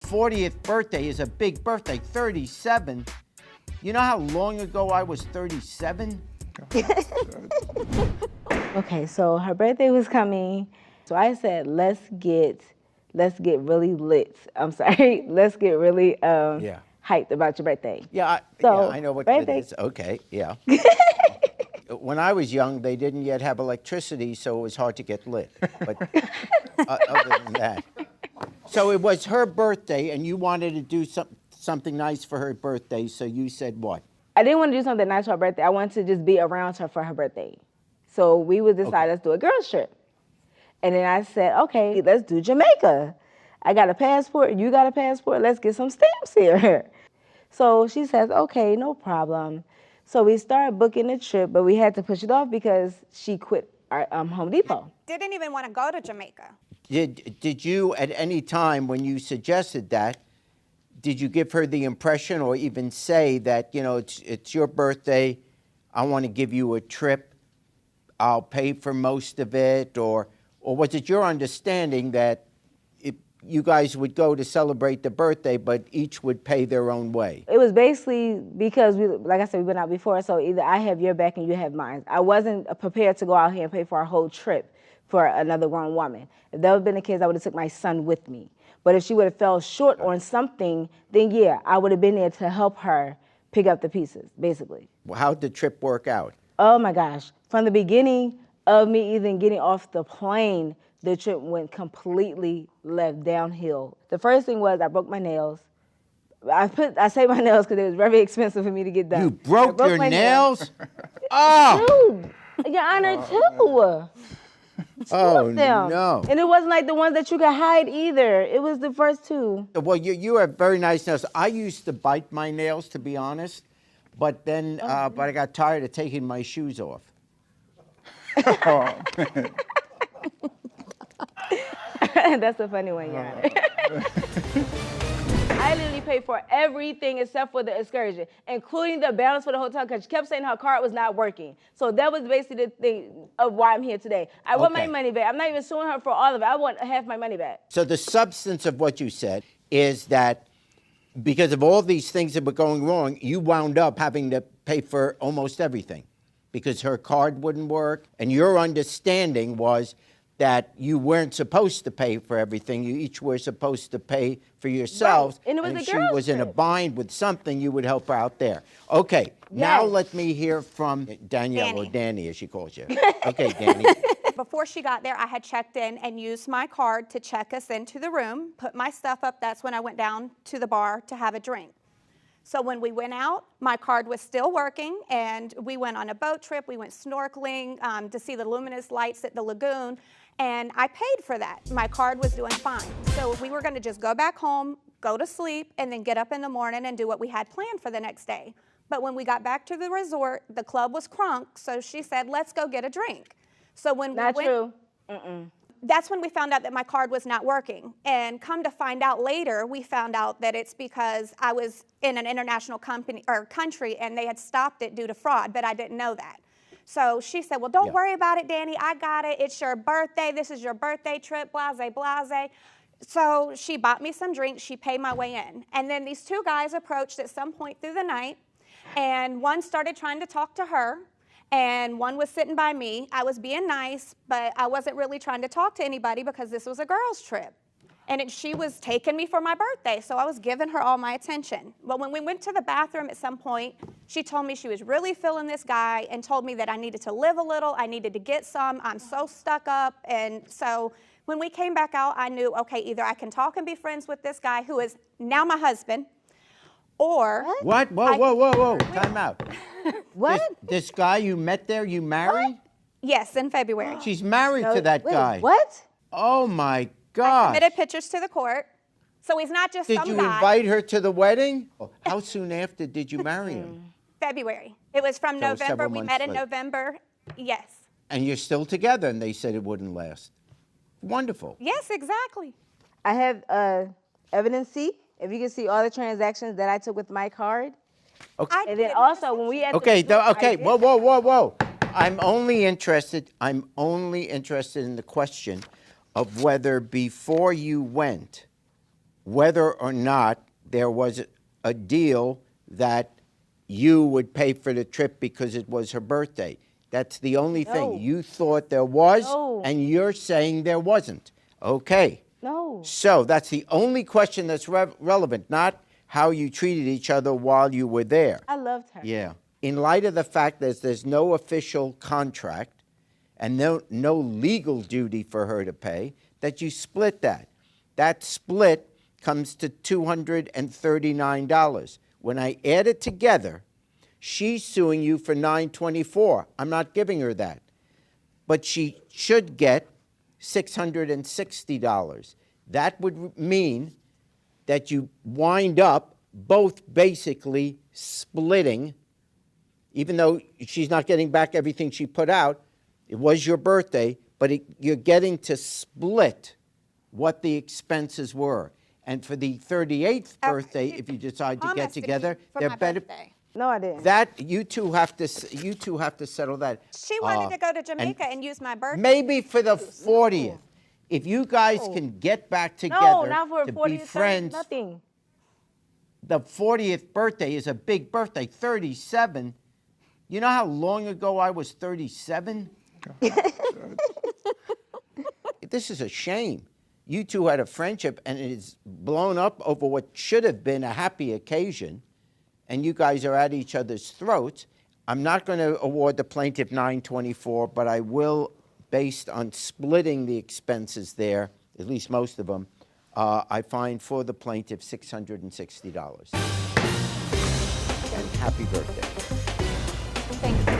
40th birthday is a big birthday, 37. You know how long ago I was 37? Okay, so her birthday was coming. So I said, let's get really lit. I'm sorry, let's get really hyped about your birthday. Yeah, So, I know what birthday. it is. Okay, yeah. When I was young, they didn't yet have electricity, so it was hard to get lit. But other than that. So it was her birthday, and you wanted to do something nice for her birthday, so you said what? I didn't want to do something nice for her birthday. I wanted to just be around her for her birthday. So we would decide, let's do a girls trip. And then I said, okay, let's do Jamaica. I got a passport, you got a passport, let's get some stamps here. So she says, okay, no problem. So we started booking the trip, but we had to push it off because she quit our Home Depot. Didn't even want to go to Jamaica. Did you, at any time when you suggested that, did you give her the impression or even say that, you know, it's your birthday, I want to give you a trip, I'll pay for most of it, or was it your understanding that you guys would go to celebrate the birthday, but each would pay their own way? It was basically because, like I said, we've been out before, so either I have your back and you have mine. I wasn't prepared to go out here and pay for our whole trip for another grown woman. If that would have been the case, I would have took my son with me. But if she would have fell short on something, then yeah, I would have been there to help her pick up the pieces, basically. Well, how'd the trip work out? Oh my gosh. From the beginning of me even getting off the plane, the trip went completely left downhill. The first thing was I broke my nails. I say my nails because it was very expensive for me to get done. You broke your nails? Oh! Dude, Your Honor, too. Oh, them. no. And it wasn't like the ones that you could hide either. It was the first two. Well, you have very nice nails. I used to bite my nails, to be honest, but then but I got tired of taking my shoes off. That's a funny one, Your Honor. I literally paid for everything except for the excursion, including the balance for the hotel, because she kept saying her card was not working. So that was basically the thing of why I'm here today. I want my money back. I'm not even suing her for all of it. I want half my money back. So the substance of what you said is that because of all these things that were going wrong, you wound up having to pay for almost everything because her card wouldn't work. And your understanding was that you weren't supposed to pay for everything. You each were supposed to pay for yourselves. Right. And it was if a she girls' was in a trip. bind with something, you would help her out there. Okay, now let me hear from Danielle, or Danny as she calls you. Okay, Danny. Before she got there, I had checked in and used my card to check us into the room, put my stuff up. That's when I went down to the bar to have a drink. So when we went out, my card was still working, and we went on a boat trip. We went snorkeling to see the luminous lights at the lagoon, and I paid for that. My card was doing fine. So we were going to just go back home, go to sleep, and then get up in the morning and do what we had planned for the next day. But when we got back to the resort, the club was crunk, so she said, let's go get a drink. So when Not we went, true. That's when we found out that my card was not working. And come to find out later, we found out that it's because I was in an international company or country and they had stopped it due to fraud, but I didn't know that. So she said, well, don't worry about it, Danny. I got it. It's your birthday. This is your birthday trip, blase, blase. So she bought me some drinks. She paid my way in. And then these two guys approached at some point through the night, and one started trying to talk to her, and one was sitting by me. I was being nice, but I wasn't really trying to talk to anybody because this was a girls' trip. And she was taking me for my birthday, so I was giving her all my attention. Well, when we went to the bathroom at some point, she told me she was really feeling this guy and told me that I needed to live a little, I needed to get some, I'm so stuck up. And so when we came back out, I knew, okay, either I can talk and be friends with this guy who is now my husband, or... What? Whoa. Time out. What? This guy you met there, you married? Yes, in February. She's married to that guy. What? Oh, my I God. submitted pictures to the court. So he's not just Did some you guy. invite her to the wedding? How soon after did you marry him? February. It was from So it was November. several We months met in later. November. Yes. And you're still together, and they said it wouldn't last. Wonderful. Yes, exactly. I have evidence C. If you can see all the transactions that I took with my card. Okay. I And then did- also when we had Okay, the resort, I okay. did- Whoa. I'm only interested in the question of whether before you went, whether or not there was a deal that you would pay for the trip because it was her birthday. That's the only No. thing. You thought there was, No. and you're saying there wasn't. Okay. No. So that's the only question that's relevant, not how you treated each other while you were there. I loved her. Yeah. In light of the fact that there's no official contract and no legal duty for her to pay, that you split that. That split comes to $239. When I add it together, she's suing you for $924. I'm not giving her that. But she should get $660. That would mean that you wind up both basically splitting, even though she's not getting back everything she put out. It was your birthday, but you're getting to split what the expenses were. And for the 38th birthday, if you decide to get together, for there my better birthday. No, I didn't. that you two have to settle that. She wanted to go to and Jamaica and use my birthday. Maybe for the 40th, if you guys can get back together No, not for to 40 be friends. Nothing. The 40th birthday is a big birthday. 37. You know how long ago I was 37? This is a shame. You two had a friendship, and it is blown up over what should have been a happy occasion, and you guys are at each other's throats. I'm not going to award the plaintiff $924, but I will, based on splitting the expenses there, at least most of them, I find for the plaintiff $660. And happy birthday. Thank you.